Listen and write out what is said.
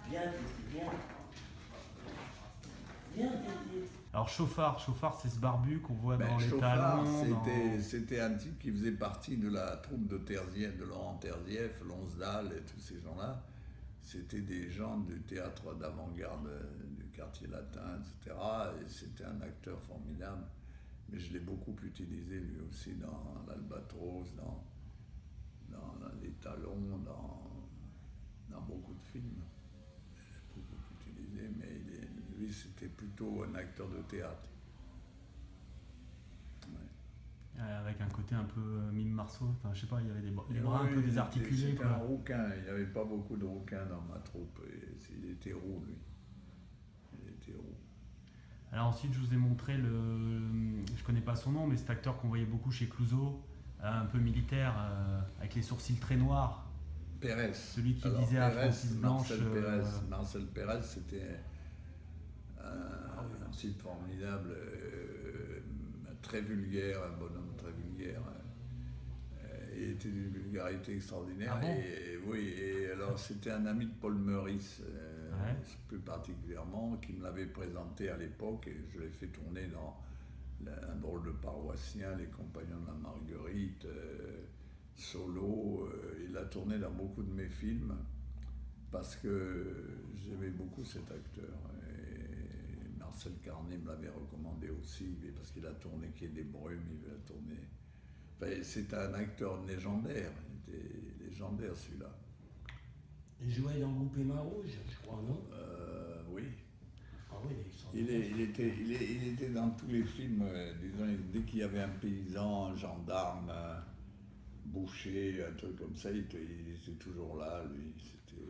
Viens, Titi, viens. Viens, Titi. Alors Chauffard, c'est ce barbu qu'on voit dans les Chauffard, talons. c'était un type qui faisait partie de la troupe de Terzieff, de Laurent Terzieff, Lonsdal et tous ces gens-là. C'était des gens du théâtre d'avant-garde du quartier latin, etc. Et c'était un acteur formidable. Mais je l'ai beaucoup utilisé lui aussi dans l'Albatros, dans Les Talons, dans beaucoup de films. Je l'ai beaucoup utilisé, mais lui c'était plutôt un acteur de théâtre. Ouais. Avec un côté un peu mime Marceau, enfin je sais pas, il y avait les bras un peu désarticulés. C'était un rouquin, il n'y avait pas beaucoup de rouquins dans ma troupe. Il était roux, lui. Il était roux. Alors ensuite je vous ai montré je connais pas son nom, mais cet acteur qu'on voyait beaucoup chez Clouseau, un peu militaire, avec les sourcils très noirs. Pérez. Celui qui Alors, disait à Pérez, Francis Blanche. Marcel Pérez, c'était un type formidable, très vulgaire, un bonhomme très vulgaire. Il était d'une vulgarité extraordinaire. Ah bon? Et alors c'était un ami de Paul Meurice, Ouais. plus particulièrement, qui me l'avait présenté à l'époque, et je l'ai fait tourner dans Un drôle de paroissien, Les Compagnons de la Marguerite, Solo. Il a tourné dans beaucoup de mes films parce que j'aimais beaucoup cet acteur. Et Marcel Carné me l'avait recommandé aussi, parce qu'il a tourné Quai des Brumes, il a tourné. Enfin, c'est un acteur légendaire, il était légendaire celui-là. Il jouait dans Groupe Main Rouge, je crois, non? Oui. Ah oui, il Il était dans tous les films, disons, dès qu'il y avait un paysan, un gendarme, un boucher, un truc comme ça, il était toujours là, lui. C'était